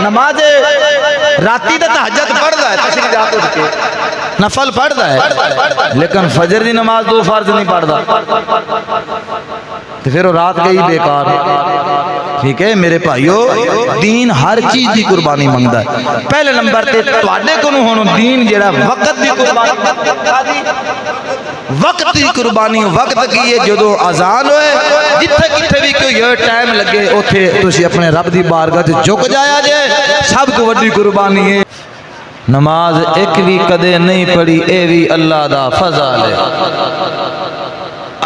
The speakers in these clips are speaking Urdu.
نماز راتی دا تہجد پڑھدا ہے، تشریح رات اٹھ کے نفل پڑھدا ہے، لیکن فجر دی نماز دو فرض نہیں پڑھدا، تو پھر وہ رات گئی بیکار۔ ٹھیک ہے میرے بھائیو، دین ہر چیز دی قربانی منگدا ہے۔ پہلے نمبر تے تواڈے کولوں ہن دین جڑا وقت دی قربانی، وقت دی قربانی وقت کی ہے، جدو اذان ہوئے جتھے کتھے بھی کوئی ٹائم لگے اوتھے تسی اپنے رب دی بارگاہ تے جھک جایا جے، سب کو وڈی قربانی ہے۔ نماز ایک بھی کدے نہیں پڑھی، اے بھی اللہ دا فضل ہے۔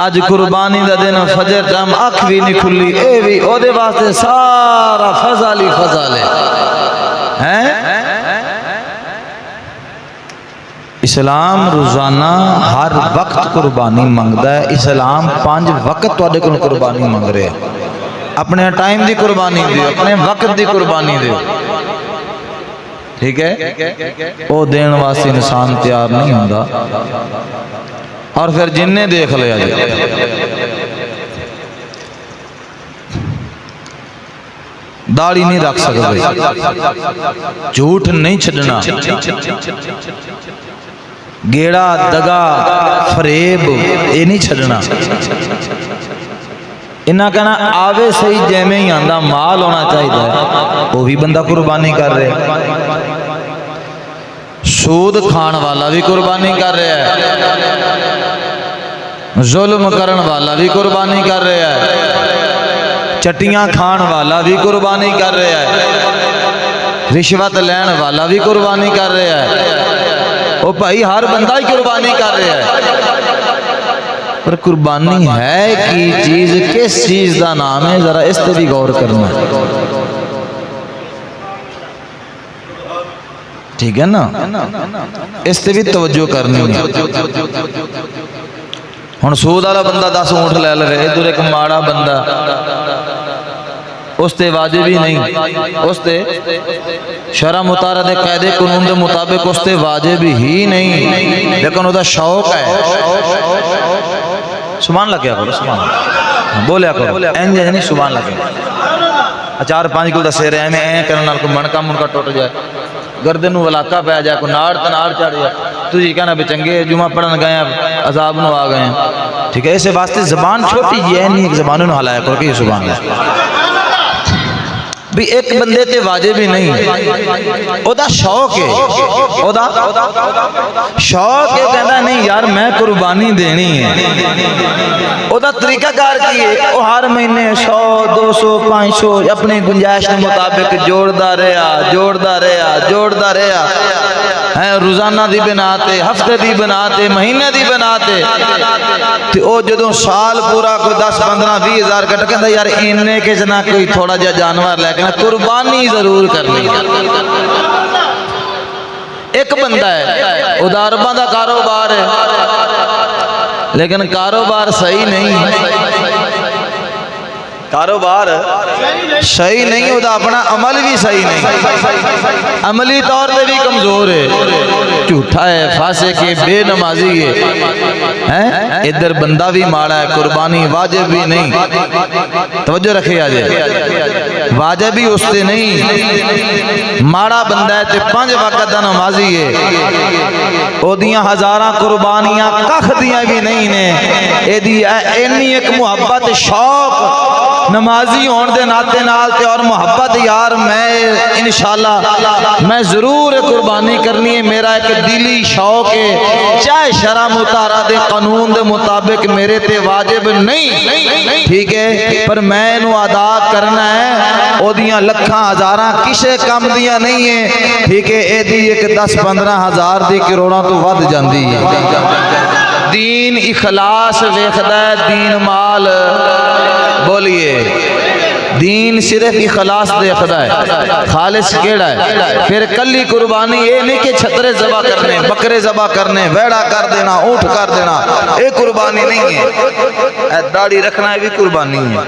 اج قربانی دا دن فجر ٹائم اکھ بھی نہیں کھلی، اے بھی او دے واسطے سارا فضل ہی فضل ہے۔ اسلام روزانہ ہر وقت قربانی منگدا ہے۔ اسلام 5 وقت تواڈے کول قربانی منگ رہے ہیں۔ اپنے ٹائم دی قربانی دیو، اپنے وقت دی قربانی دیو، ٹھیک ہے؟ وہ دین واسطے انسان تیار نہیں ہوندا، اور پھر جننے دیکھ لیا جائے۔ داڑھی نہیں رکھ سکتے، جھوٹ نہیں چھڈنا، گیڑا دگا فریب یہ نہیں چھڈنا۔ انہاں کہنا آوے صحیح جیمے ہی آندہ مال ہونا چاہیے، وہ بھی بندہ قربانی کر رہے ہیں۔ سود کھان والا بھی قربانی کر رہا ہے، ظلم کرن والا بھی قربانی کر رہا ہے، چٹیاں کھان والا بھی قربانی کر رہا ہے، رشوت لین والا بھی قربانی کر رہا ہے۔ وہ بھائی ہر بندہ ہی قربانی کر رہا ہے، پر قربانی ہے کی چیز، کس چیز دا نام ہے، ذرا اس تے بھی غور کرنا ہے، ٹھیک ہے نا؟ اس تے بھی توجہ کرنی ہے۔ ہن سود والا بندہ 10 اونٹ لے لے، ادھر ایک ماڑا بندہ، اس تے واجب ہی نہیں، اس تے شرع مطالعہ دے قاعدے قانون دے مطابق اس تے واجب ہی نہیں، لیکن وہ دا شوق ہے۔ سبحان اللہ کیا کرو، سبحان اللہ بولیا کرو، این جیسے نہیں سبحان اللہ کیا۔ 4-5 کل دا سیرے ہیں، میں کرنے نال کو منکا منکا ٹوٹ جائے، گردن نو ولاکا پہ جائے، کو ناڑ تناڑ چڑھ جائے، تجھے کہنا بھی چنگے جمعہ پڑھن گئے ہیں، عذاب نو آ گئے ہیں، ٹھیک ہے؟ اسے واسطے زبان چھوٹی جی ہے نہیں، ایک زبانوں نو حلایا کرو کہ یہ سبحان اللہ بھی ایک بندے تے واجب ہی نہیں، او دا شوق ہے، او دا شوق ہے، کہنا نہیں یار میں قربانی دینی ہے۔ او دا طریقہ کار کی ہے، او ہر مہینے 100 200 500 اپنے گنجائش کے مطابق جوڑدا رہیا، روزانہ دی بناتے، ہفتے دی بناتے، مہینے دی بناتے، تے او جدوں سال پورا کوئی 10-15-20 ہزار کٹ کہندا یار اننے کے جنا کوئی تھوڑا جا جانور لے کے قربانی ضرور کرنی۔ ایک بندہ ہے ادارباں دا کاروبار ہے، لیکن کاروبار صحیح نہیں، کاروبار صحیح نہیں، وہ اپنا عمل بھی صحیح نہیں، عملی طور پہ بھی کمزور ہے، جھوٹا ہے، فاسق ہے، بے نمازی ہے، ادھر بندہ بھی ماڑا ہے، قربانی واجب بھی نہیں۔ توجہ رکھے آجے، واجب بھی اس سے نہیں، ماڑا بندہ ہے تے 5 وقت دا نمازی ہے، او دیاں ہزاراں قربانیاں کخ دیاں بھی نہیں نے، اے دی اینی ایک محبت شوق نمازی ہون دے ناتے نال تے اور محبت یار میں انشاءاللہ میں ضرور قربانی کرنی ہے، میرا ایک دلی شوق ہے، چاہے شرع مطالعہ دے قانون دے مطابق میرے تے واجب نہیں، ٹھیک ہے، پر میں انہوں ادا کرنا ہے، او دیاں لکھاں ہزاراں کسے کم دیاں نہیں ہیں، ٹھیک ہے، اے دی ایک 10-15 ہزار دی کروڑاں تو ود جاندی ہے۔ دین اخلاص ویکھدا ہے، دین مال، بولیے دین صرف اخلاص دیکھدا ہے، خالص کیڑا ہے، پھر کلی قربانی یہ نہیں کہ چھترے ذبح کرنے، بکرے ذبح کرنے، ویڑا کر دینا، اونٹ کر دینا، یہ قربانی نہیں ہے، داڑھی رکھنا ہے بھی قربانی ہے۔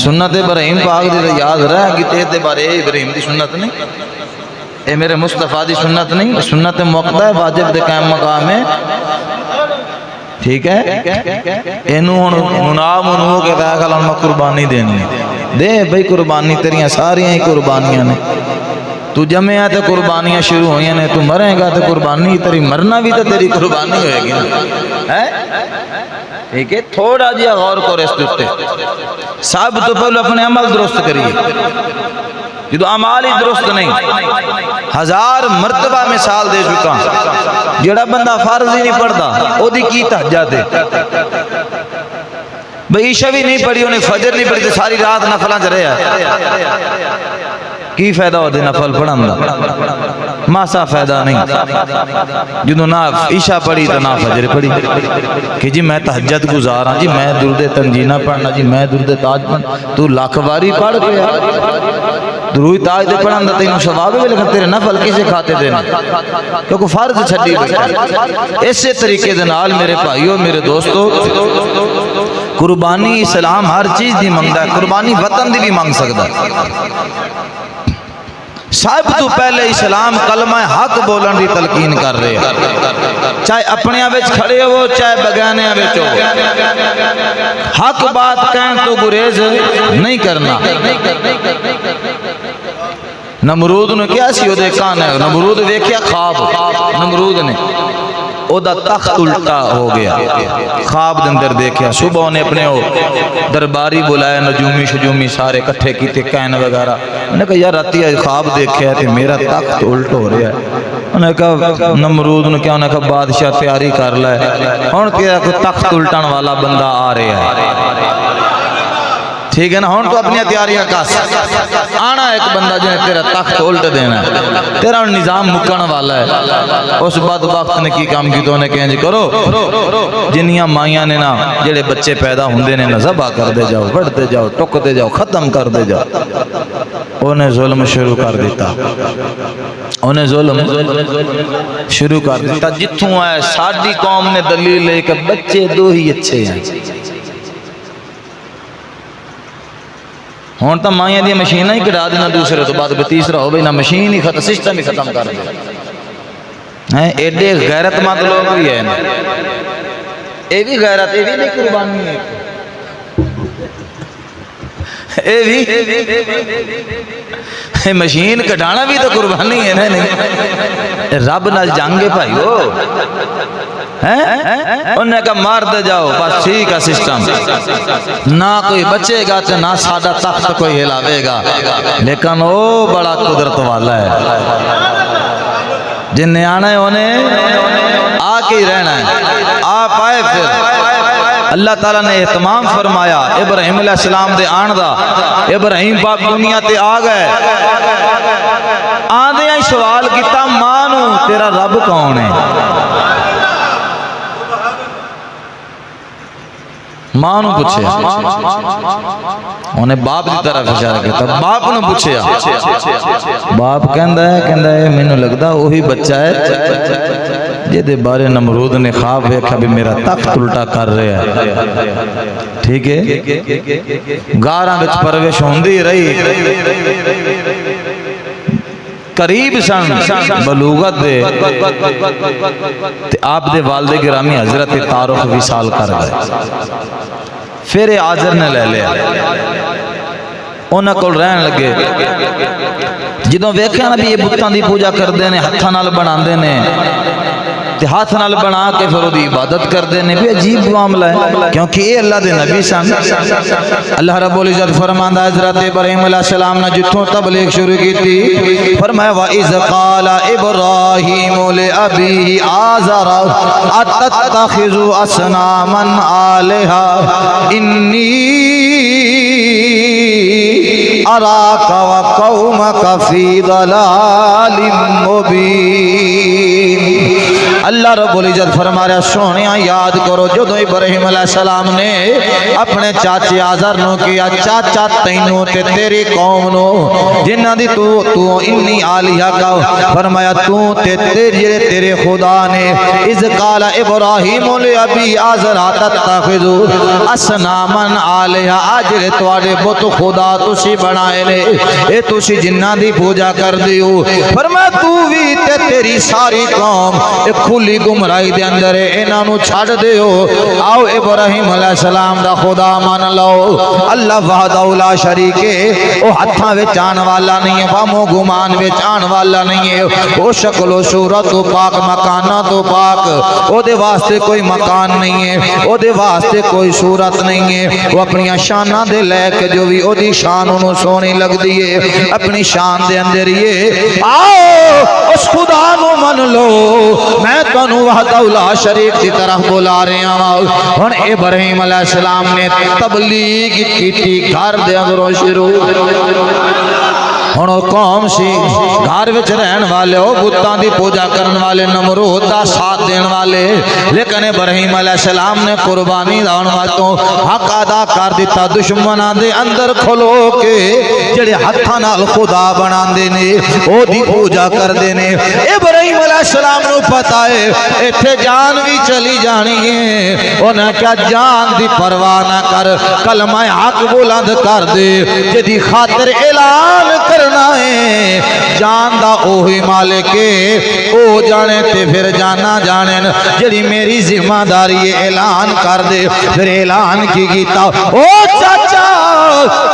سنت ابراہیم پاک دی یاد رہا کہ تے بارے ابراہیم دی سنت نہیں، اے میرے مصطفیٰ دی سنت نہیں، سنت موقع ہے، واجب دے قائم مقام ہے، ٹھیک ہے اینو منا منو کے تے گل میں قربانی دینی دے بھئی قربانی تیریاں ساریاں ہی قربانیاں نے تو جمع ہے تو قربانیاں شروع ہوئی ہیں تو مریں گا تو قربانی تیری مرنا بھی تو تیری قربانی ہوئے گی نا ٹھیک ہے تھوڑا جیا غور کرو اس دوستے سب تو پہلے اپنے عمل درست کریے جدو عمال ہی درست نہیں 1000 مرتبہ مثال دے چکا جڑا بندہ فرض ہی نہیں پڑھتا او دی کی تہجد ہے بھئی عشاء بھی نہیں پڑھی انہیں فجر نہیں پڑھی تو ساری رات نفلاں چ رہا کی فائدہ ہو دے نفل پڑھن دا ماسا فائدہ نہیں جدو نہ عشاء پڑھی تو نہ فجر پڑھی کہ جی میں تہجد گزار ہاں جی میں درود تنجینہ پڑھنا جی میں درود تاج پڑھنا تو لاکھ باری پڑھ گیا درود تاج دے پڑھن دا تینوں ثواب ہے لیکن تیرے نفل کسے کھاتے دینا کیونکہ فرض چھڈی بیٹھا اسی طریقے دے نال میرے بھائیو میرے دوستو قربانی اسلام ہر چیز دی منگدا ہے قربانی وطن دی بھی مانگ سکدا ہے سب تو پہلے اسلام کلمہ حق بولن دی تلقین کر رہے ہیں چاہے اپنے وچ کھڑے ہو چاہے بگانے وچ ہو حق بات کہن تو گریز نہیں کرنا نمرود نے کیا سی دے کان ہے نمرود ویکھیا خواب نمرود نے او دا تخت الٹا ہو گیا خواب دے اندر دیکھیا صبح نے اپنے درباری بلایا نجومی شجومی سارے کٹھے کیتے کہن وغیرہ انہوں نے کہا یار راتی خواب دیکھیا تے میرا تخت الٹ ہو رہا ہے انہوں نے کہا نمرود نے کیا انہوں نے کہا بادشاہ تیاری کر لائے ہن کیا کوئی تخت الٹن والا بندہ آ رہا ہے ٹھیک ہے نا ہون تو اپنی تیاریاں کاس آنا ایک بندہ جنہیں تیرا تخت الٹ دینا ہے تیرا نظام مکن والا ہے اس بعد وقت نے کی کام کی تو انہیں کہیں جی کرو جنیاں مائیاں نے نا جڑے بچے پیدا ہوندے نے نا ذبح کر دے جاؤ بڑھتے جاؤ ٹکتے جاؤ ختم کر دے جاؤ انہیں ظلم شروع کر دیتا انہیں ظلم شروع کر دیتا جتوں آئے ساڑھی قوم نے دلیل لے کہ بچے دو ہی اچھے ہیں ہون تو مائیاں دی مشینہ ہی کٹا دینا دوسرے تو بعد تیسرا ہو بھئی نہ مشین ہی ختم سسٹم ہی ختم کر دے ایڈے غیرت مند لوگ بھی ہیں اے بھی غیرت اے بھی نہیں قربانی ہے اے بھی مشین کٹانا بھی تو قربانی ہے نہیں رب نال جنگ بھائیو انہوں نے کہا مار دے جاؤ بس ٹھیک ہے سسٹم نہ کوئی بچے گا تو نہ سادہ تخت کوئی ہلاوے گا لیکن وہ بڑا قدرت والا ہے جن نے آنا ہے انہیں آ کے ہی رہنا ہے آپ آئے پھر اللہ تعالیٰ نے اہتمام فرمایا ابراہیم علیہ السلام دے آن دا ابراہیم باپ دنیا تے آ گئے آدھے ہیں سوال کیتا مانو تیرا رب کون ہے مانو پوچھے انہیں باپ دی طرف اشارہ کیتا باپ نے پوچھے باپ کہندا ہے میں نے لگدا وہی بچہ ہے جدے بارے نمرود نے خواب دیکھا بھی میرا تخت الٹا کر رہا ہے ٹھیک ہے گاراں وچ پرورش ہوندی رہی قریب سن بلوغت دے آپ دے والد گرامی حضرت تعارف وصال کر گئے پھر آذر نے لے لیا انہاں کول رہن لگے جدوں ویکھیا نا بھی یہ بتاں دی پوجا کردے نے ہتھاں نال بناندے نے تے ہاتھ نال بنا کے پھر دی عبادت کردے نے بھی عجیب معاملہ ہے کیونکہ یہ اللہ دے نبی سن اللہ رب العزت فرماندا حضرت ابراہیم علیہ السلام نے جتھوں تبلیغ شروع کی تھی فرمایا وَإِذْ قَالَ إِبْرَاهِيمُ لِأَبِيهِ آزَرَ أَتَتَّخِذُ أَصْنَامًا آلِهَةً إِنِّي أَرَاكَ وَقَوْمَكَ فِي ضَلَالٍ مُبِينٍ اللہ رب العزت فرما رہا سونیاں یاد کرو جدو ابراہیم علیہ السلام نے اپنے چاچے آزر نو کیا چاچا تینوں تے تیری قوم نو جنہ دی تو انی آلیہ کا فرمایا تو تے تیرے خدا نے اذ قال ابراہیم لابی آزر تتخذو اصنامن آلیہ آجر توڑے بت خدا تسی بنائے لے اے تسی جنہ دی پوجا کر دیو فرمایا تو بھی تے تیری ساری قوم کھلی گمرائی دے اندر انہاں نو چھڈ دیو آؤ ابراہیم علیہ السلام دا خدا مان لو اللہ وحدہ لا شریک ہے او ہتھاں وچ آن والا نہیں ہے فہم و گمان وچ آن والا نہیں ہے او شکل و صورت تو پاک مکانہ تو پاک او دے واسطے کوئی مکان نہیں ہے او دے واسطے کوئی صورت نہیں ہے وہ اپنی شانہ دے لے کے جو بھی او دی شان انہوں سونی لگ دیئے اپنی شان دے اندر یہ آؤ اس خدا نو من لو میں تنو وحدہ لا شریک کی طرف بلا رہے ہیں اور ابراہیم علیہ السلام نے تبلیغ کی گھر دے اندروں شروع ہنو قوم سی گھر وچ رہن والے ہو بتاں دی پوجا کرن والے نمرود دا ساتھ دین والے لیکن ابراہیم علیہ السلام نے قربانی دان وقتوں حق ادا کر دیتا دشمناں دے اندر کھلو کے جڑے ہتھاں نال خدا بناندے نے او دی پوجا کردے نے ابراہیم علیہ السلام نو پتہ ہے ایتھے جان بھی چلی جانی ہے انہاں کیا جان دی پرواہ نہ کر کلمہ حق بلند کر دے جدی خاطر اعلان کر جان دا اوہی مالک او جانے تے پھر جانا جانے جڑی میری ذمہ داری اعلان کر دے پھر اعلان کی گیتا او چاچا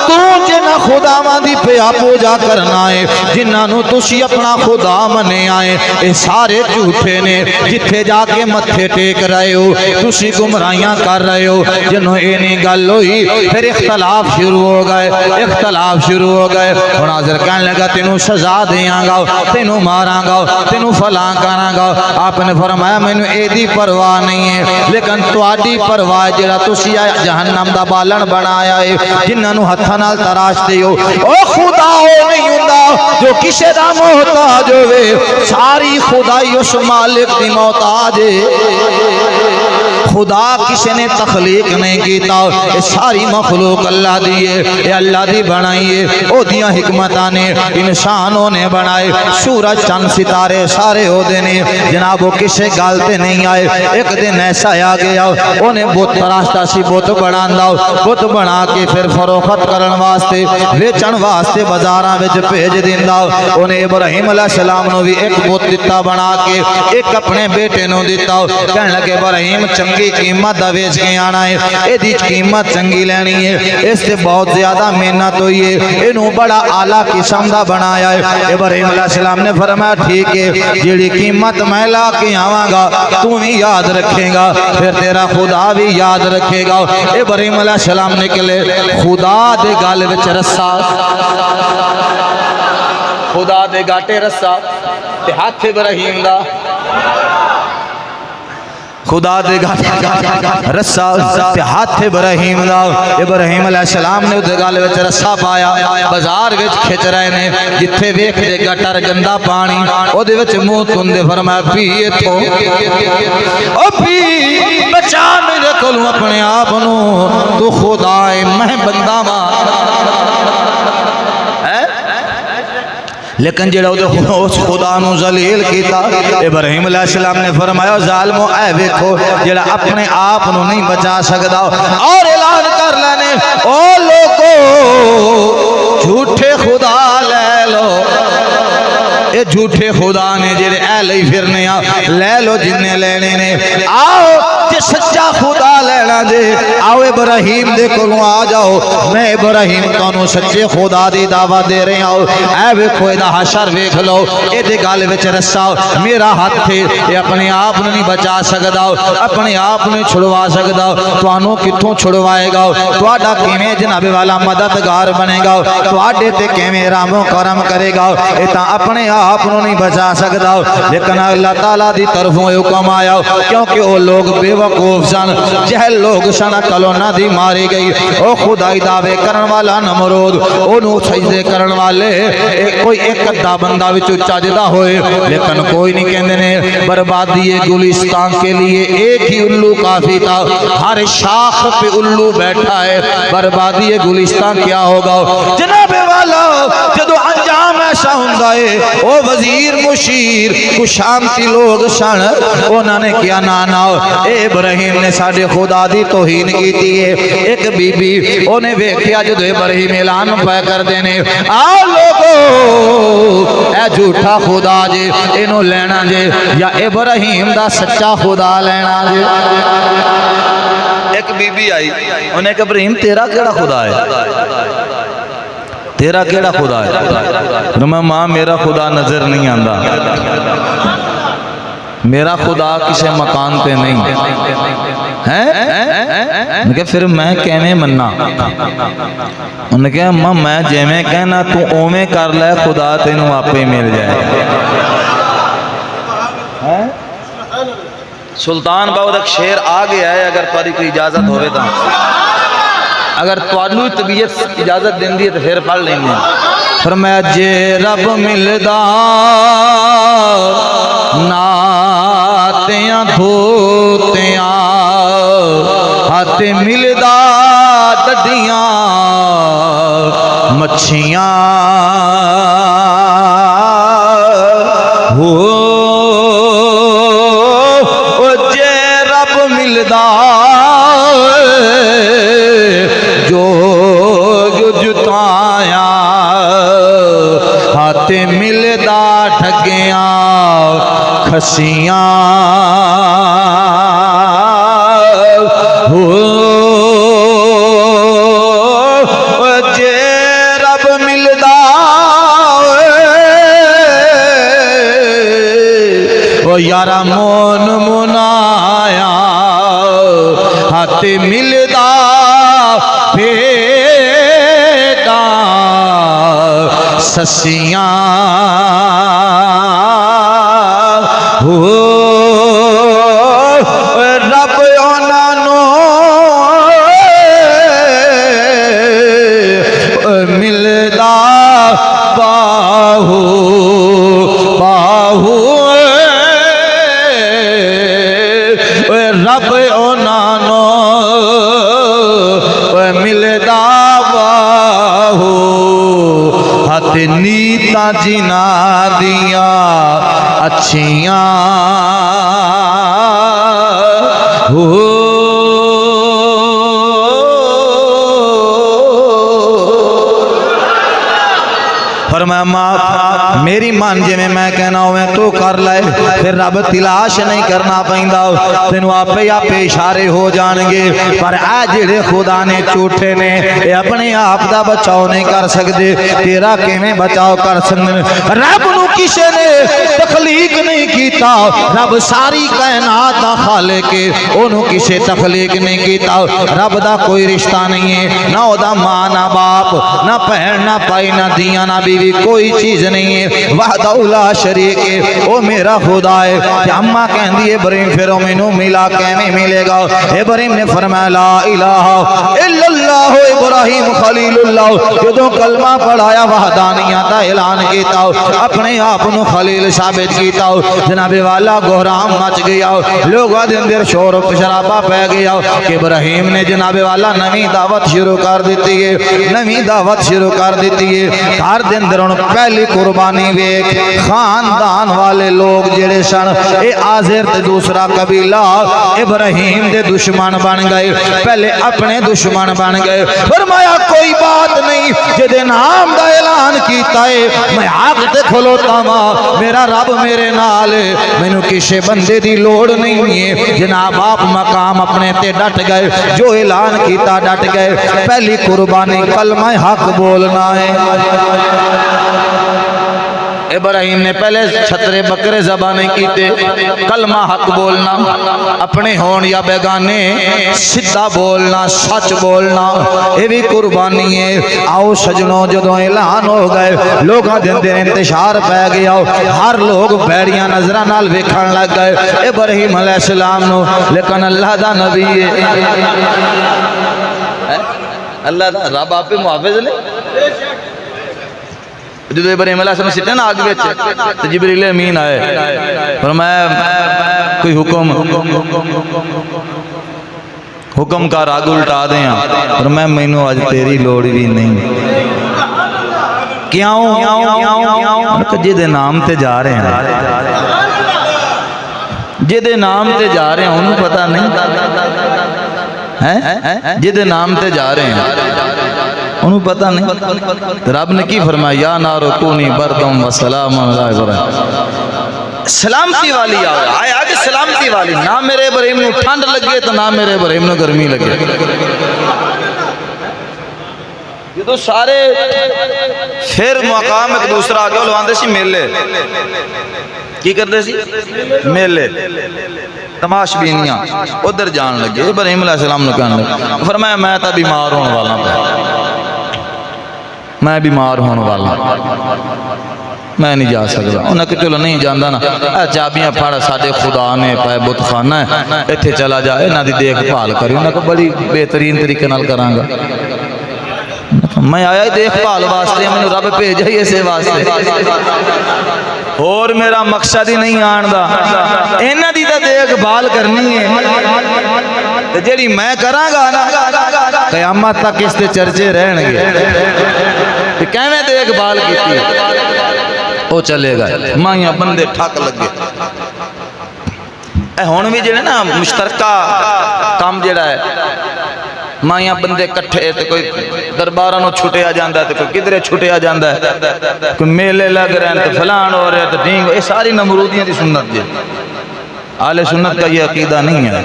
تو جنہ خدا ماندی پیا پوجا کرنا ہے جنہ نو تسی اپنا خدا منے آئے اے سارے جھوٹے نے جتھے جا کے متھے ٹیک رہے ہو تسی گمراہیاں کر رہے ہو جنہوں اینی گل ہوئی پھر اختلاف شروع ہو گئے اور حاضر کہنے لگا تینوں سزا دیاں گا تینوں ماراں گا تینوں فلاں کراں گا آپ نے فرمایا مینوں اے دی پرواہ نہیں ہے لیکن تواڈی پرواہ جڑا تسی جہنم دا بالن بنایا ہے جنہاں نو ہتھاں نال تراش دیو او خدا او نہیں ہوندا جو کسے دا محتاج ہوے ساری خدائی اس مالک دی محتاج ہے خدا کسی نے تخلیق نہیں کیتا ساری مخلوق اللہ دیئے اے اللہ دی بنائیے او دیاں حکمتانے انسانوں نے بنائے سورج چند ستارے سارے ہو دینے جناب وہ کسے گالتے نہیں آئے ایک دن ایسا آ گیا انہیں بت تراشتا سی بت بنانداؤ بت بنا کے پھر فروخت کرن واسطے ویچن واسطے بازاراں وچ بھیج دینداؤ انہیں ابراہیم علیہ السلام نو بھی ایک بت دیتا بنا کے ایک اپنے بیٹے نو دیتا کہنے لگے ابراہیم چنگی قیمت دا ویچ کے آنا ہے اے دی قیمت چنگی لینی ہے اس سے بہت زیادہ محنت ہوئی ہے انہوں بڑا اعلیٰ قسم دا بنایا ہے ابراہیم علیہ السلام نے فرمایا ٹھیک ہے جیڑی قیمت میں لا کے آواں گا تو بھی یاد رکھے گا پھر تیرا خدا بھی یاد رکھے گا ابراہیم علیہ السلام نکلے خدا دے گال وچ رسا خدا دے گاٹے رسا تے ہاتھ ابراہیم دا خدا دے گا رسا تے ہاتھ ابراہیم دا ابراہیم علیہ السلام نے دے گالے وچ رسا پایا بازار وچ کھچ رہے نے جتھے ویکھ دے گٹر گندا پانی او دے وچ منہ تندے فرمایا پی ایتھوں او پی بچا میرے کولوں اپنے آپ نو تو خدا ہے میں بندہ ماں لیکن جڑا اس خدا نو ذلیل کیتا ابراہیم علیہ السلام نے فرمایا ظالمو اے ویکھو جڑا اپنے آپ نو نہیں بچا سکدا اور اعلان کر لینے او لوگو جھوٹے خدا لے لو اے جھوٹے خدا نے جڑے اے لئی پھرنے لے لو جننے لینے نے آؤ جے سچا خدا لینا جے آؤ ابراہیم دے کولوں آ جاؤ میں ابراہیم تانوں سچے خدا دی دعوت دے رہے ہوں اے ویکھو اے دا حشر ویکھ لو اے دے گل وچ رسا میرا ہاتھ ہے اے اپنے آپ نہیں بچا سکدا اپنے آپ نہیں چھڑوا سکدا تانوں کتھوں چھڑوائے گا تہاڈا کیویں جناب والا مددگار بنے گا تہاڈے تے کیویں رحم و کرم کرے گا اے تاں اپنے آپ نو نہیں بچا سکدا لیکن اللہ تعالیٰ دی طرفوں حکم آیا کیونکہ وہ لوگ بے وقوف سن جہل لوگ سن عقل نہ دی ماری گئی او خدائی دعوے کرن والا نمرود اونوں سجدے کرن والے کوئی ایک ادھا بندہ وچ چجدا ہوئے لیکن کوئی نہیں کہندے نے بربادی گلستان کے لیے ایک ہی الو کافی تھا ہر شاخ پہ الو بیٹھا ہے بربادی گلستان کیا ہوگا جناب والا جدو انجام بادشاہ ہندائے او وزیر مشیر کو شامتی لوگ سن انہوں نے کیا نانا اے ابراہیم نے ساڑھے خدا دی توہین کی تیئے ایک بی بی انہیں ویکھیا جدو ابراہیم اعلان پہ کر دینے آؤ لوگو اے جھوٹا خدا جے انہوں لینا جے یا ابراہیم دا سچا خدا لینا جے ایک بی بی آئی انہیں کہ ابراہیم تیرا کیڑا خدا ہے تیرا کیڑا خدا ہے فرمایا ماں میرا خدا نظر نہیں آندا میرا خدا کسی مکان پہ نہیں ہے کہ پھر میں کہنے مننا انہوں نے کہا ماں میں جیمیں کہنا تو اومیں کر لے خدا تینوں آپ پہ مل جائے سلطان باؤد ایک شیر آگے آئے اگر پاری کوئی اجازت ہوئے تھا اگر توانوی طبیعت اجازت دیں دی تو پھر پڑھ لیں گے فرمایا جے رب ملدا ناتیاں دھوتیاں ہاتھ ملدا ڈڈیاں مچھیاں جے رب ملدا جو جتایا ہاتھ ملدا ٹھگیاں کھسیاں جے رب ملدا او یارا مون منایا ہاتھ ملدا بھیڑا سسیاں رب انہوں ملدا باہو باہو رب انہوں ملدا باہو ہاتھ نیتا جنا دیا اچھیاں فرمایا ماں میری مان جے میں کہنا ہوئے تو کر لائے پھر رب تلاش نہیں کرنا پہندہ تینوں آپ اشارے ہو جانگے پر آجڑے خدا نے چوٹے نے اپنے آپ دا بچاؤ نہیں کر سکتے تیرا کیمیں بچاؤ کر سکتے رب نو کسے نے تخلیق نہیں کیتا رب ساری کائنات دا خالق ہے انہوں کسے تخلیق نہیں کیتا رب دا کوئی رشتہ نہیں ہے نہ او دا ماں نہ باپ نہ پہن نہ پائی نہ دیا نہ بیوی کوئی چیز نہیں ہے وحدہ لا شریک ہے او میرا خدا ہے کہ اممہ کہن دی ابراہیم پھر میں ملا کیمیں ملے گا ابراہیم نے فرمایا لا الہ الا اللہ ابراہیم خلیل اللہ جدوں کلمہ پڑھایا وحدانیت دا اعلان کیتا اپنے آپ نو خلیل ثابت کیتا جناب والا گہرام مچ گیا لوگ دن دیر شور و شرابہ پہ گیا کہ ابراہیم نے جناب والا نویں دعوت شروع کر دیتی ہے نویں دعوت شروع کر دیتی ہے ہر دن در پہلی قربانی ویک خاندان والے لوگ جڑے سن اے آزر تے دوسرا قبیلہ ابراہیم دے دشمن بن گئے پہلے اپنے دشمن بن گئے فرمایا کوئی بات نہیں جدے نام دا اعلان کیتا ہے میں آگ تے کھلوتا ماں میرا رب میرے نال میں نو کسے بندے دی لوڑ نہیں ہے جناب آپ مقام اپنے تے ڈٹ گئے جو اعلان کیتا ڈٹ گئے پہلی قربانی کلمہ حق بولنا ہے ابراہیم نے پہلے چھترے بکرے زبانیں کیتے کلمہ حق بولنا اپنے ہون یا بیگانے سدھا بولنا سچ بولنا یہ بھی قربانی ہے آؤ سجنوں جدوں اعلان ہو گئے لوگاں دن دن انتشار پہ گیا ہر لوگ بیڑیاں نظرہ نال ویکھن لگ گئے ابراہیم علیہ السلام نو لیکن اللہ دا نبی ہے اللہ دا رب آپ پہ محافظ لے جدو ابراہیم علیہ السلام سٹھے نا آگے بیچے تو جبریل امین آئے فرمایا کوئی حکم کا راگ الٹا دیں فرمایا میں نو آج تیری لوڑ بھی نہیں کیوں؟ جدے نام تے جا رہے ہیں، جدے نام تے جا رہے ہیں انہوں پتہ نہیں ہے، جدے نام تے جا رہے ہیں انہوں پتہ نہیں۔ رب نے کی فرمایا یا نارو کونی بردم و سلام علی ابراہیم، سلامتی والی آیا کہ سلامتی والی، نہ میرے ابراہیم نو ٹھنڈ لگے تو نہ میرے ابراہیم نو گرمی لگے۔ یہ تو سارے پھر مقام ایک دوسرا آگے وہ لواندے سی میلے، کی کردے سی میلے تماش بینیاں، ادھر جان لگے۔ ابراہیم علیہ السلام نے کہنے لگے، فرمایا میں تا بیمار ہونے والا ہوں، میں بیمار ہونے والا ہوں، میں نہیں جا سکتا۔ انہوں نے چلو نہیں جاندہ نا، چابیاں پھاڑا ساڑھے خدا نے پائے بت خانہ ہے، اتھے چلا جائے نہ دی دیکھ بھال کری، انہوں نے کہا بڑی بہترین طریقے نال کرانگا، میں آیا ہی دیکھ بھال واسطے، میں نے رب بھیجا ہی اسے واسطے، اور میرا مقصد ہی نہیں آندا، انہاں دی تا دیکھ بھال کرنی ہے، جیڑی میں کرانگا نا قیامت تک اس تے چرچے رہنے گے، کیویں دیکھ بھال کیتی وہ چلے گا، مائیاں بندے ٹھاک لگے۔ اے ہون بھی جڑے نا مشترکہ کام جڑا ہے، مائیاں بندے کٹھے تے کوئی درباراں نو چھٹیا جاندا ہے تے کوئی کدھرے چھٹیا جاندا ہے، کوئی میلے لگ رہے ہیں تے فلان ہو رہے ہیں تے ڈھینگ، یہ ساری نمرودیاں دی سنت جی، اہل سنت کا یہ عقیدہ نہیں ہے،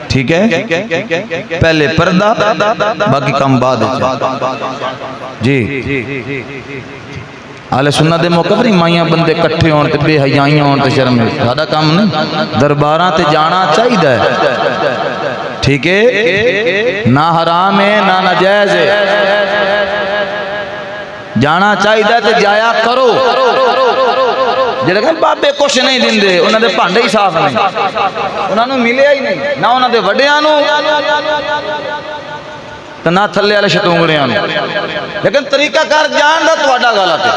ٹھیک ہے؟ پہلے پردہ باقی کام بعد جی۔ اہل سنت دے موقع پر مائیاں بندے کٹھے ہون تے بے حیائیاں ہون تے شرم ہے، سادہ کام نہیں، درباراں تے جانا چاہیے ہے، ٹھیک ہے؟ نہ حرام ہے نہ ناجائز ہے، جانا چاہیے تے جایا کرو۔ جڑے کہ بابے کچھ نہیں دیندے، انہاں دے بھانڈے ہی صاف نہیں، انہاں نو ملیا ہی نہیں، نہ انہاں دے وڈیاں نو تو نہ تھلے والے شتونگڑیاں نو، لیکن طریقہ کار جان دا تواڈا غلط ہے۔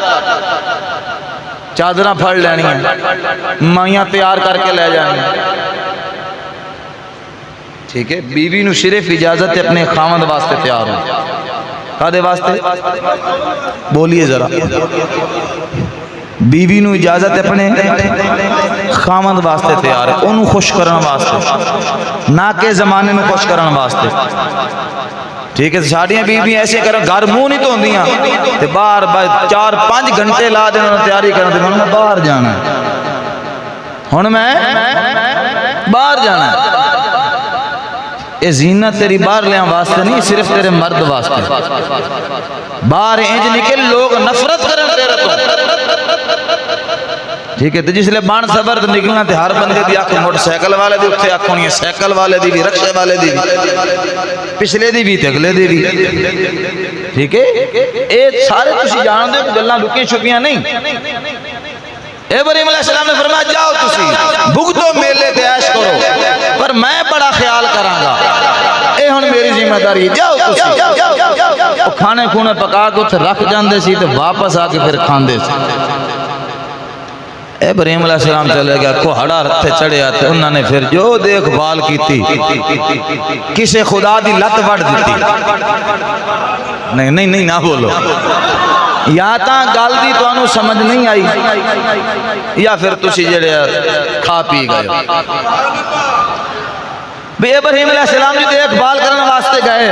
چادراں پھڑ لینی ہیں، مائیاں تیار کر کے لے جانی ہیں، ٹھیک ہے؟ بیوی نو صرف اجازت ہے اپنے خامد واسطے تیار ہو، کادے واسطے؟ بولیے ذرا، بیوی نو اجازت اپنے خامد واسطے تیار ہے، انہوں خوش کرن واسطے، نہ کہ زمانے نو خوش کرن واسطے، ٹھیک ہے؟ ساڑیاں بیوی ایسے کریں گھر منہ نہیں تو ہوندیاں تے باہر 4-5 گھنٹے لا دینا تیاری کرنا تے میں باہر جانا ہے، ہن میں باہر جانا ہے، یہ زینت تیری باہر لیاں واسطے نہیں، صرف تیرے مرد واسطے، باہر انج نکل لوگ نفرت کرن تیرے تو، ٹھیک ہے؟ تو جس لئے بان سفر نکلنا تھے، ہر بندے دی آنکھ موٹر سیکل والے دی اتھے آنکھ ہونی ہے، سیکل والے دی بھی، رکشے والے دی بھی، پچھلے دی بھی تگلے دی بھی، ٹھیک ہے؟ اے سارے تسی جان دے گلاں لکیں چھپیاں نہیں۔ ابراہیم علیہ السلام نے فرمایا جاؤ تسی بھگتو میلے تے عیش کرو، پر میں بڑا خیال کرانگا، اے ہن میری ذمہ داری، جاؤ تسی۔ وہ کھانے کھونے پکا کے اتھے رکھ جاندے سی تے واپس آ کے پھر کھاندے سی۔ ابراہیم علیہ السلام چلے گیا، کوہڑا رتھے چڑھے آتے، انہوں نے پھر جو دیکھ بھال کی تھی، کسے خدا دی لت وڑ دیتی، نہیں نہ بولو، یا تاں گال دی تو انہوں سمجھ نہیں آئی، یا پھر تسی جڑے کھا پی گئے۔ بے ابراہیم علیہ السلام جی دیکھ بھال کرنے واسطے گئے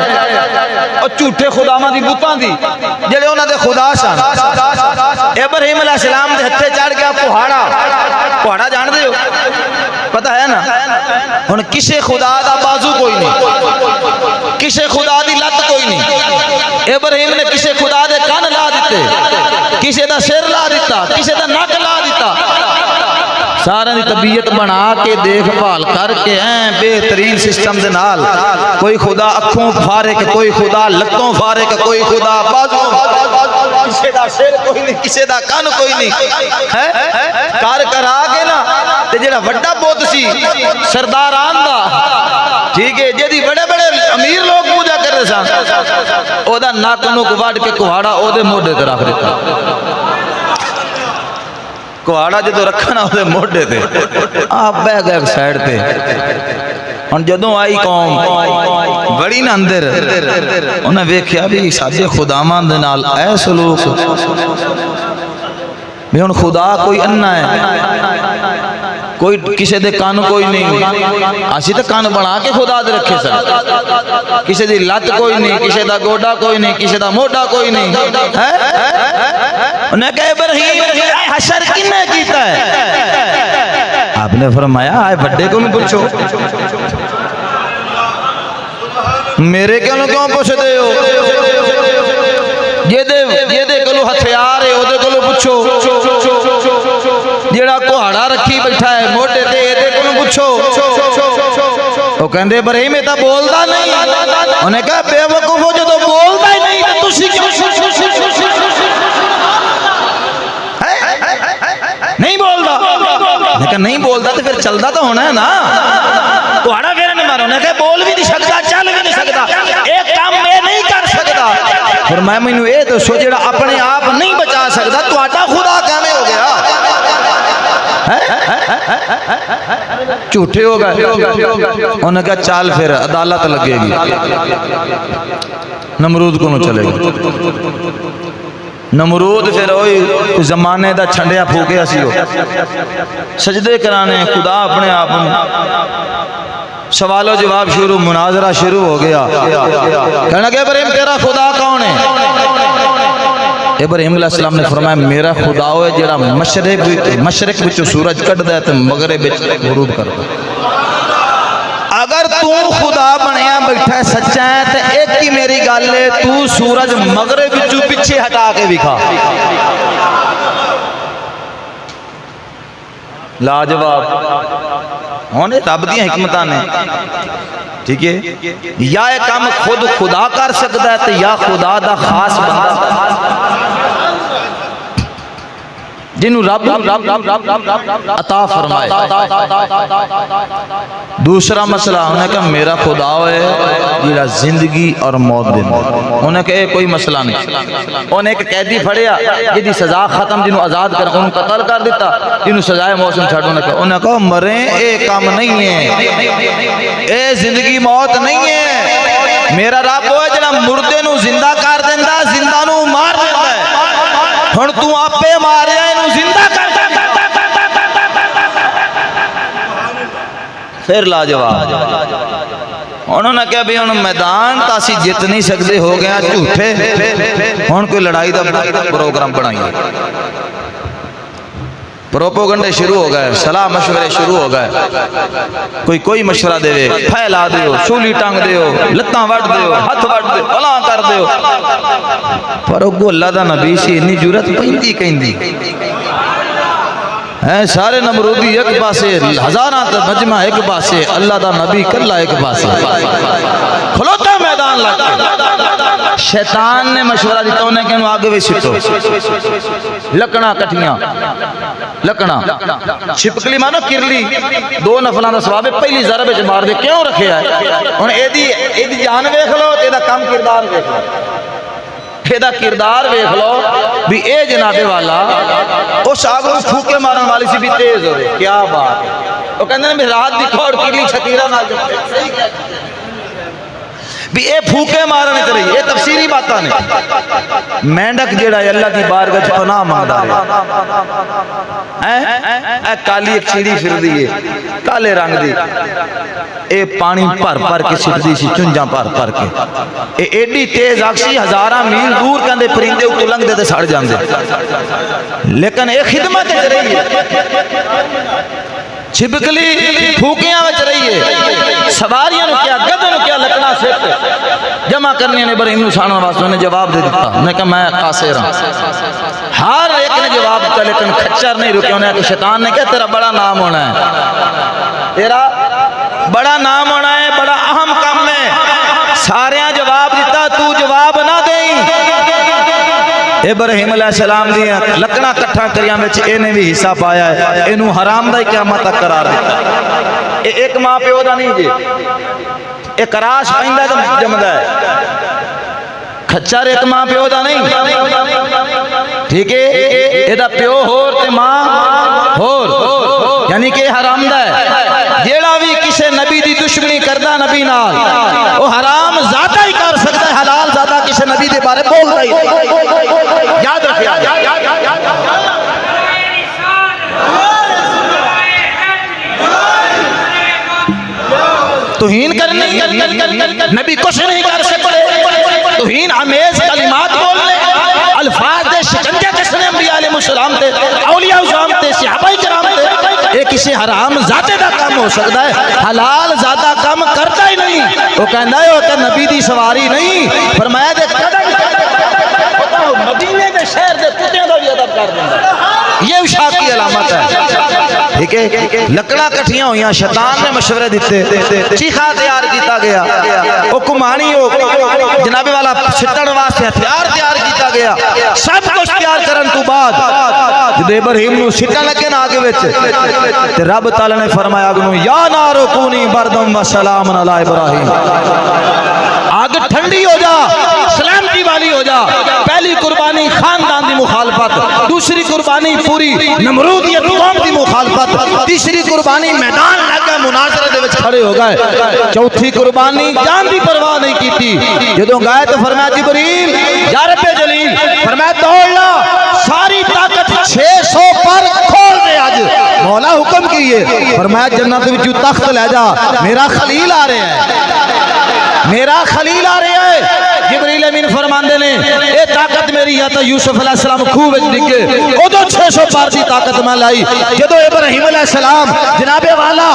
اور جھوٹے خداواں دی بتاں دی جڑے انہاں دے خدا سن، ابراہیم علیہ السلام دے ہتھے چڑھ گیا پہاڑا جان دے ہو پتہ ہے نا، ہن کسے خدا دا بازو کوئی نہیں، کسے خدا دی لت کوئی نہیں، ابراہیم نے کسے خدا دے کان لا دیتے، کسے دا سر لا دیتا، کسے دا نک لا دیتا، سارے دی طبیعت بنا کے دیکھ بھال کر کے بہترین سسٹم دے نال، کوئی خدا اکھوں فارق، کوئی خدا لتوں فارق، کوئی خدا بازو، کسے دا سر کوئی نہیں، کسے دا کان کوئی نہیں، کار آگے نا تے جڑا وڈا بہت سی سرداران دا، ٹھیک ہے؟ جیدی بڑے بڑے امیر لوگ پوجا کر رہے سان، او دا ناک نوک وڈ کے کوہاڑا او دے موڈے تے رکھ دیتا، کوہاڑا جدو رکھنا ہوتے موڈے تے آپ بہ گئے ایک سائڈ تے اور جدوں آئی قوم بڑی نا اندر انہیں ویکھیا بھی سادے خداواں دے نال اے سلوک بھی ان خدا کوئی انہ ہے کوئی کسی دے کان کوئی نہیں اسی تے کان بنا کے خدا دے رکھے سن کسی دی لت کوئی نہیں کسی دا گوڈا کوئی نہیں کسی دا موڈا کوئی نہیں انہیں کہا ابراہیم حشر کنے کیتا ہے آپ نے فرمایا آئے بڑے کو میں پوچھو میرے کیوں پوچھتے ہو یہ دے کلو ہتھیار ہے وہ دے کلو پوچھو جیڑا کوہاڑا رکھی بیٹھا ہے موٹے تے یہ دے کلو پوچھو وہ کہندے ابراہیم یہ تا بولدا نہیں انہیں کہا بے وقوف ہو جو تو بولدا ہی نہیں تو تسی کیوں نہیں بولدا لیکن نہیں بولدا تو پھر چلدا تو ہونا ہے نا کوہاڑا پھر نہیں مارو انہیں کہا بول بھی نہیں سکتا چل بھی نہیں سکتا ایک کام میں نہیں کر سکتا فرمایا مینوں اے دسو جڑا اپنے آپ نہیں بچا سکتا تہاڈا خدا کیویں ہو گیا جھوٹے ہو گئے انہوں نے کہا چال پھر عدالت لگے گی نمرود کو نہ چلے گا نمرود پھر ہوئی زمانے دا چھنڈیا پھوکے اسی ہو سجدے کرانے خدا اپنے آپ سوال و جواب شروع مناظرہ شروع ہو گیا کہنا کہ ابراہیم تیرا خدا کون ہے ابراہیم علیہ السلام نے فرمایا میرا خدا ہے جڑا مشرق وچوں سورج کٹ دے تے مغرب وچ غروب کر دے اگر تو خدا بنیا بیٹھا ہے سچا ہے تے ایک ہی میری گل ہے تو سورج مغرب وچوں پیچھے ہٹا کے دکھا لاجواب ہونے رب دی حکمتاں نے ٹھیک ہے یا ایک کام خود خدا کر سکتا ہے تو یا خدا دا خاص بندہ جنہوں رب عطا فرمائے دوسرا مسئلہ انہیں کہا میرا خدا ہے جیڑا زندگی اور موت دن انہیں کہا کوئی مسئلہ نہیں انہیں ایک قیدی پھڑیا جدی سزا ختم جنہوں آزاد کر انہوں قتل کر دیتا جنہوں سزائے موسم چھڑ انہیں کہا مریں اے کام نہیں ہے اے زندگی موت نہیں ہے میرا رب ہے جنہاں مردے نو زندہ کر دیندہ زندہ نو مار دیندہ ہے ہن تو آپ پہ مارے ہیں انہوں زندہ کر پھر لاجواب انہوں نے کہا بھی انہوں میدان تاسی جت نہیں سکتے ہو گیا جھوٹے انہوں کوئی لڑائی دا پروگرام بنائی پروپوگنڈے شروع ہو گئے صلاح مشورے شروع ہو گئے کوئی مشورہ دے پھیلا دیو سولی ٹانگ دیو لتاں وٹ دیو ہاتھ وٹ دیو فلاں کر دیو پر اگو اللہ دا نبی سی اتنی جرت پہندی کہندی سارے نمرودی ایک پاسے ہزاراں مجمع ایک پاسے اللہ دا نبی کلا ایک پاسے کھلوتا میدان لگ کے شیطان نے مشورہ دیتا انہیں کہ انہوں آگے بھی سٹو لکڑا کٹھیاں لکڑا چھپکلی مانو کرلی دو نفلان دا سواب پہلی ضربے سے مار دے کیوں رکھے آئے انہیں ایدی جان ویکھ لو ایدہ کم کردار ویکھ لو ایدہ کردار ویکھ لو بھی اے جنابے والا اس آگوں پھوکے مارن والی سی بھی تیز ہو رہے کیا بات ہے وہ کہنے میں رات دی کھوڑ کرلی چھتیرہ نہ جب بھی اے پھوکے مارنے چ رہی اے تفسیری باتاں نے مینڈک جیڑا ہے اللہ دی بارگاہ وچ پناہ منگدا رہے اے کالی ایک چیڑی پھر دی ہے کالے رنگ دی اے پانی پر کے سٹدی سی چنجاں پر کے اے ایڈی تیز اکسی ہزاراں میل دور کندے پرندے اوتوں لنگدے تے سڑ جاندے لیکن اے خدمت چ رہی ہے چھپکلی پھوکیاں وچ رہی ہے سواریاں نو کیا گدھے نو کیا لکڑا سیٹ جمع کرنے نے ابراہیم نو سانن واسطے نے جواب دے دیتا انہیں کہا میں قاصر ہوں ہر ایک نے جواب دیتا لیکن کھچر نہیں رکے انہیں کہ شیطان نے کہا تیرا بڑا نام ہونا ہے تیرا بڑا نام ہونا ہے بڑا اہم کام ہے ساریاں جواب دیتا تو جواب نہ دیں ابراہیم علیہ السلام دیا لکڑا کٹھا کریاں میں انہیں بھی حصہ پایا ہے انہوں حرام دا قیامت تک قرار دیتا ایک ماں پہ ہوتا نہیں جی ایک کراش پہندہ جمدہ ہے کھچر ایک ماں پہ ہوتا نہیں ٹھیک ہے، یہ پیو ہور تے ماں ہور، یعنی کہ حرام دا ہے۔ جیڑا بھی کسے نبی دی دشمنی کردا نبی نال وہ حرام زیادہ ہی کر سکتا ہے، حلال زیادہ کسے نبی دے بارے بولدا ہی نہیں۔ یاد رکھے توہین کرنی، نبی کچھ نہیں کر سکتے، توہین آمیز کلمات بولنے، الفاظ دے شکنجے کسنے انبیاء علیہ السلام تے، اولیاء السلام تے، صحابہ کرام تے، یہ کسی حرام ذاتے دا کام ہو سکتا ہے، حلال ذاتہ کام کرتا ہی نہیں۔ وہ کہنا ہے وہ کہ نبی دی سواری نہیں، فرمایا دے قدم مدینے دے شہر دے کتیاں دا بھی ادب کر دیں، یہ اشاق کی علامت ہے۔ ٹھیک ہے، لکڑا کٹھیاں ہوئیاں، شیطان نے مشورے دیتے، چیخا تیار کیتا گیا، وہ کمانی ہو جناب والا چھٹن واسطے ہتھیار تیار کیتا گیا، سب کچھ تیار کرن تو بعد جب ابراہیم نو چھٹن لگے نا آگے وچ تے رب تعالی نے فرمایا اگنو یا نارو کونی بردم و سلام علی ابراہیم، آگ ٹھنڈی ہو جا، سلامتی والی ہو جا۔ پہلی قربانی خاندان دی مخالفت، دوسری قربانی پوری نمرودیت قوم دی مخالفت، تیسری قربانی میدان لگا مناظرے دے وچ کھڑے ہو گئے، چوتھی قربانی جان دی پرواہ نہیں کیتی۔ جدوں گئے تو فرمایا جبریل یا رب جلیل، فرمایا دوڑنا، ساری طاقت 600 پر کھول دے آج، مولا حکم کیے، فرمایا جنت وچوں تخت لے جا، میرا خلیل آ رہا ہے، میرا خلیل آ رہا ہے۔ جبریل امین فرماندے نے اے طاقت میری یا تو یوسف علیہ السلام خوہ وچ ڈگے، ادو 600 پار دی طاقت میں لائی۔ جدو ابراہیم علیہ السلام جناب والا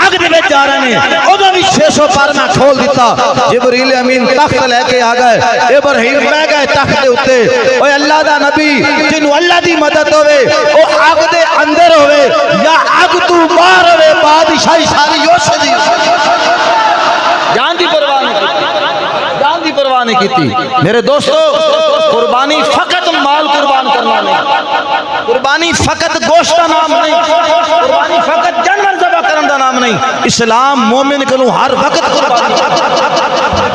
اگ دے وچ جا رہے ہیں، ادو بھی 600 پار میں کھول دیتا۔ جبریل امین تخت لے کے آ گئے، ابراہیم بہ گئے تخت دے اوتے۔ اوے اللہ دا نبی جنوں اللہ دی مدد ہوے او اگ دے اندر ہوے یا اگ تو باہر ہوے، بادشاہی ساری اس دی، جان دی پرواہ نہیں، جان دی پرواہ نہیں کیتی۔ میرے دوستو قربانی فقط مال قربان کرنا نہیں، قربانی فقط گوشت کا نام نہیں، قربانی فقط جانور ذبح کرن دا نام نہیں۔ اسلام مومن کو ہر وقت قربانی،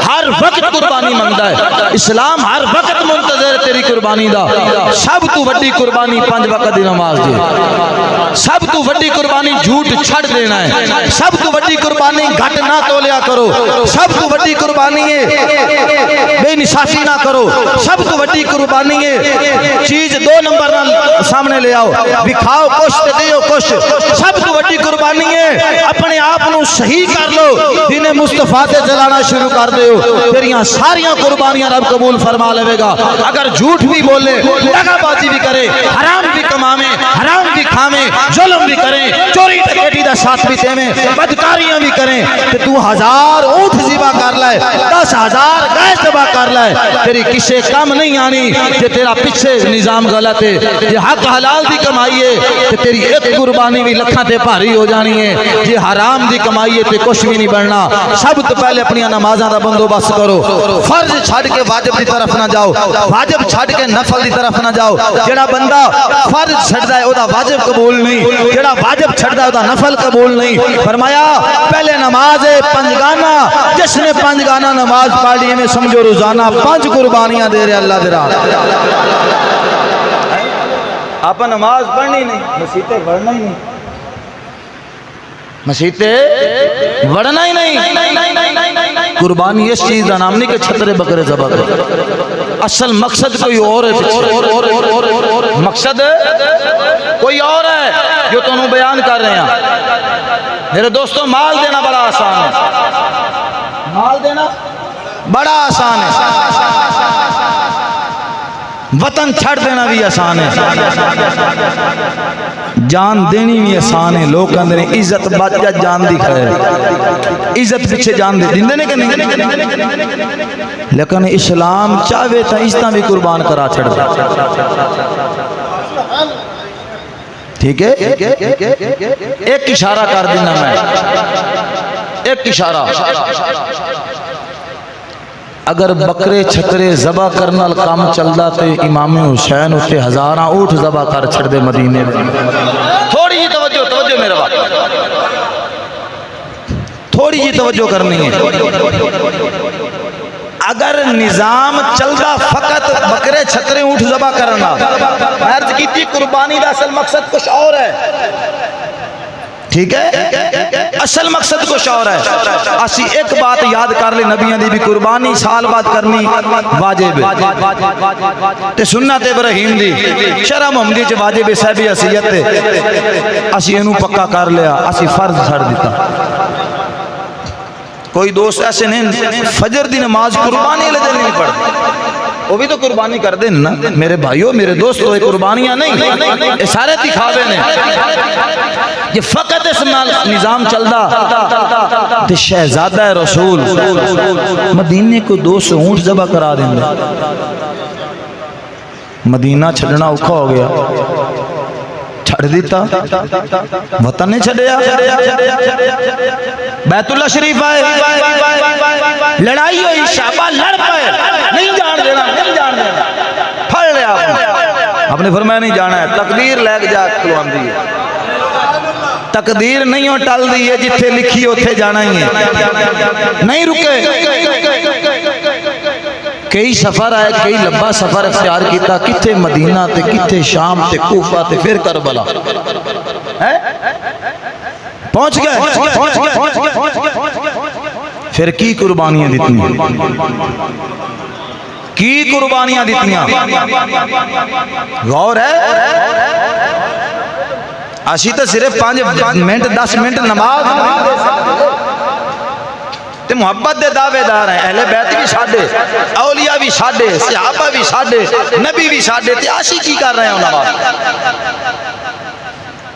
ہر وقت قربانی منگتا ہے۔ اسلام ہر وقت منتظر تیری قربانی دا۔ سب تو وڈی قربانی 5 وقت دی نماز دی، سب تو وڈی قربانی جھوٹ چھڑ دینا ہے، سب تو وڈی قربانی گھٹ نہ تولیا کرو، سب تو وڈی قربانی ہے بے انصافی نہ کرو، سب تو وڈی قربانی ہے چیز 2 نمبر نہ سامنے لے آؤ، دکھاؤ کچھ تے دیو کچھ۔ سب تو وڈی قربانی ہے اپنے آپ نو صحیح کر لو، دین مصطفیٰ تے چلانا شروع کر دیو، تیریاں ساریاں قربانیاں رب قبول فرما لے گا۔ اگر جھوٹ بھی بولے، دغا بازی بھی کرے، حرام بھی کمامے، حرام بھی کھامے، ظلم بھی کریں، چوری ڈکیتی دا ساتھ بھی تیمیں، بدکاریاں بھی کریں، کہ تو 1000 اونٹ ذبح کر لائے، 10,000 گائے ذبح کر لائے، تیری کسے کم نہیں آنی کہ تیرا پیچھے نظام غلط ہے۔ یہ حق حلال دی کمائی ہے کہ تیری ایک قربانی بھی لکھاں تے بھاری ہو جانی ہے۔ یہ حرام دی کمائی ہے تے کچھ بھی نہیں بڑھنا۔ سب تو پہلے اپنی نمازاں دا بندوبست کرو، فرض چھڑ کے واجب دی طرف نہ جاؤ، واجب چھڑ کے نفل دی طرف نہ جاؤ۔ جڑا بندہ فرض چھڑدا ہے او دا واجب قبول نہیں، جڑا واجب چھڑدا ہے او دا نفل قبول نہیں۔ فرمایا پہلے نماز ہے 5 گانا، جس نے 5 گانا نماز پڑھ لی میں سمجھو روزانہ 5 قربانیاں دے رہے اللہ دے راہ۔ آپ نماز پڑھنی نہیں، مسیطے پڑھنا ہی نہیں، مسیطے وڑنا ہی نہیں۔ قربانی اس چیز کا نام نہیں کہ چھترے بکرے ذبح کرو، اصل مقصد کوئی اور ہے، مقصد کوئی اور ہے جو تمہیں بیان کر رہے ہیں۔ میرے دوستو مال دینا بڑا آسان ہے، مال دینا بڑا آسان ہے، وطن چھڑ دینا بھی آسان ہے، جان دینی بھی آسان ہے۔ لوگ کہتے ہیں عزت بچ جا جان دی خیر، عزت پیچھے جان دے دیندے نے کہ نہیں، لیکن اسلام چاہے تو عزتاں بھی قربان کرا چھڑ دے۔ ٹھیک ہے، ایک اشارہ کر دینا میں، ایک اشارہ، اگر بکرے چھترے ذبح کرنا کام چلدا تے امام حسین اتے 1000 اونٹ ذبح کر چھڑ دے مدینے میں۔ تھوڑی جی توجہ میرے بات، تھوڑی جی توجہ کرنی ہے۔ اگر نظام چلدا فقط بکرے چھترے اونٹ ذبح کرنا، عرض کی تھی قربانی دا اصل مقصد کچھ اور ہے، ٹھیک ہے، اصل مقصد کچھ اور ہے۔ اسی ایک بات یاد کر لیں، نبیوں دی بھی قربانی سال بعد کرنی واجب ہے، تے سنت ابراہیم دی شرع محمدی چ واجب ہے، صاحب حیثیت تے اسی اینو پکا کر لیا، اسی فرض چھڑ دیتا۔ کوئی دوست ایسے نہیں فجر دی نماز قربانی لے دن نہیں پڑھتے، وہ بھی تو قربانی کر دیں نا میرے بھائیوں میرے دوستوں، یہ قربانیاں نہیں، یہ سارے دکھاوے نے، یہ فقط اس نظام چلدا تے شہزادہ رسول مدینے کو 200 اونٹ ذبح کرا دیں گے، مدینہ چھڑنا اوکھا ہو گیا، چھڑ دیتا، وطن نہیں چھڑیا، بیت اللہ شریف آئے، لڑائی ہوئی، شعبہ لڑ پائے، نہیں جان دینا، نہیں جان دینا، پھڑ لیا آپ نے فرمایا نہیں جانا ہے، تقدیر لے کے جا کھلوان دی ہے، تقدیر نہیں ہو ٹل دی ہے، جتھے لکھی ہوتے جانا ہی ہے، نہیں رکے، کئی سفر آئے، کئی لمبا سفر اختیار کیتا، کتھے مدینہ تے کتھے شام تے کوفہ تے پھر کربلا پہنچ گئے، پھر کی قربانیاں دیتنی، کی قربانیاں دیتنیاں، غور ہے، اسی تو صرف 5 منٹ 10 منٹ نماز تے محبت دے دعوے دار ہیں، اہل بیت بھی ساڈے، اولیاء بھی ساڈے، صحابہ بھی ساڈے، نبی بھی ساڈے، تے آشی کی کر رہے ہیں نماز،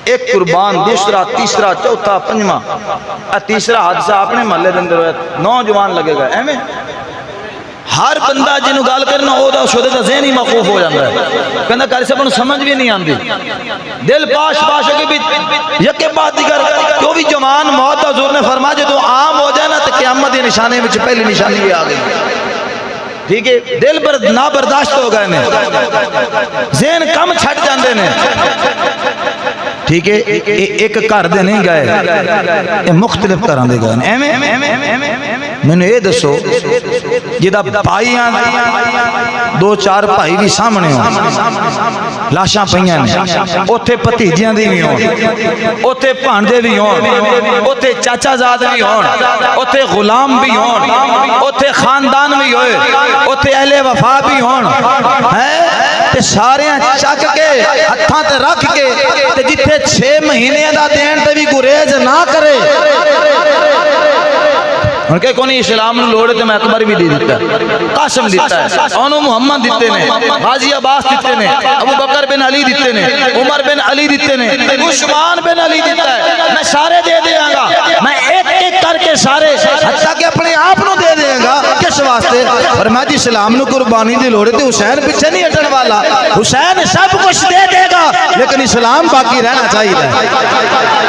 ایک قربان، دوسرا، تیسرا، چوتھا، پنجواں، تیسرا حادثہ اپنے محلے دے اندر نوجوان لگے گا، ایویں ہر بندہ جنوں گل کرنا او دا شودے دا ذہن ہی موقوف ہو جاتا ہے، کہندا کاری صاحب نوں سمجھ بھی نہیں آندی، دل پاش پاش کے بھی یکے بعد دیگر، کیوں بھی جوان موت حضور نے فرمایا جدوں عام ہو جائے نا تے قیامت دی نشانی وچ پہلی نشانی بھی آ گئی، ٹھیک ہے، دل پر نا برداشت ہو گئے نے، ذہن کم چھٹ جاندے نے، ٹھیک ہے، ایک گھر دے نہیں گئے، مختلف گھراں دے گئے، ایویں میں نے یہ دسو جدا بھائی ہیں 2-4 بھائی بھی سامنے ہوں، لاشاں پئیاں نے، اوتھے بھتیجیاں دی بھی ہون، اوتھے بھانجے بھی ہون، اوتھے چاچا زاد بھی ہون، اوتھے غلام بھی ہون، اوتھے خاندان بھی ہوئے، اوتھے اہل وفا بھی ہون، تے سارے چک کے ہتھاں تے رکھ کے تے جتھے 6 مہینے دا دین تے بھی گریز نہ کرے، ان کے کونی اسلام نو لوڑے تے میں اکبر بھی دے دیتا ہے، قاسم دیتا ہے، انہوں محمد دیتے نے، غازی عباس دیتے نے، ابو بکر بن علی دیتے نے، عمر بن علی دیتے نے، عثمان بن علی دیتا ہے، میں سارے دے دیاں گا، میں ایک ایک کر کے سارے، حتیٰ کہ اپنے آپ نو دے دیاں گا، کس واسطے؟ اور میں جی اسلام نو قربانی دی لوڑے تے حسین پیچھے نہیں ہٹن والا، حسین سب کچھ دے دے گا لیکن اسلام باقی رہنا چاہیے،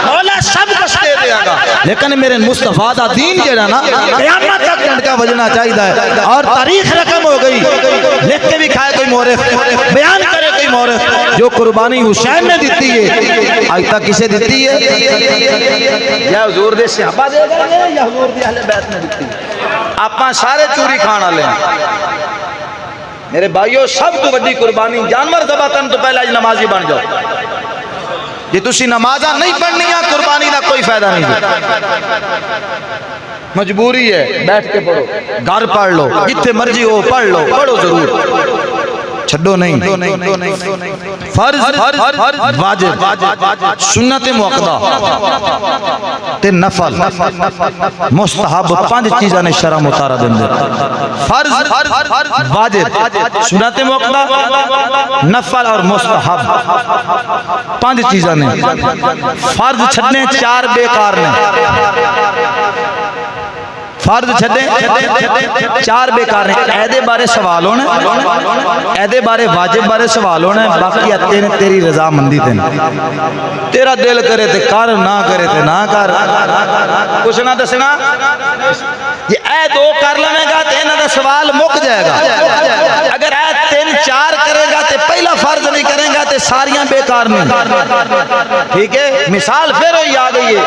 مولا سب کچھ دے دے گا لیکن میرے مصطفیٰ دا دین جڑا نا قیامت تک ڈنڈکا بجنا چاہیے، اور تاریخ رقم ہو گئی، لکھ کے بھی کھائے کوئی مورخ، بیان کرے کوئی مورخ، جو قربانی حسین نے دیتی ہے آج تک کسے دیتی ہے؟ یا حضور دے صحابہ دے گئے یا حضور دی اہل بیت نے دیتی ہے؟ آپاں سارے چوری کھانا لیں، میرے بھائیو سب تو بڑی قربانی جانور ذبح کرن تو پہلے نمازی بن جاؤ، جی تسی نمازاں نہیں پڑھنیاں قربانی دا کوئی فائدہ نہیں ہے، مجبوری ہے بیٹھ کے پڑھو، گھر پڑھ لو، جتنے مرضی ہو پڑھ لو، پڑھو ضرور، چھڈو نہیں، فرض واجب سنت مؤکدہ تے نفل مستحب 5 چیزاں نے شرع متارا دندے، فرض واجب سنت مؤکدہ نفل اور مستحب 5 چیزاں نے، فرض چھڈنے 4 بیکار نے، فرض چھڈے 4 بیکار ہیں، ایدے بارے سوال ہونے، ایدے بارے واجب بارے سوال ہونے، باقی آتے ہیں تیری رضا مندی تے تیرا دل کرے تے کر، نہ کرے تے نہ کر، کچھ نہ دسنا، یہ اے 2 کر لیں گا تے انہاں دا سوال مک جائے گا، اگر اے 3-4 کرے گا تے پہلا فرض نہیں کرے گا تے ساریاں بیکار نہیں، ٹھیک ہے، مثال پھر ہوئی آ گئی ہے۔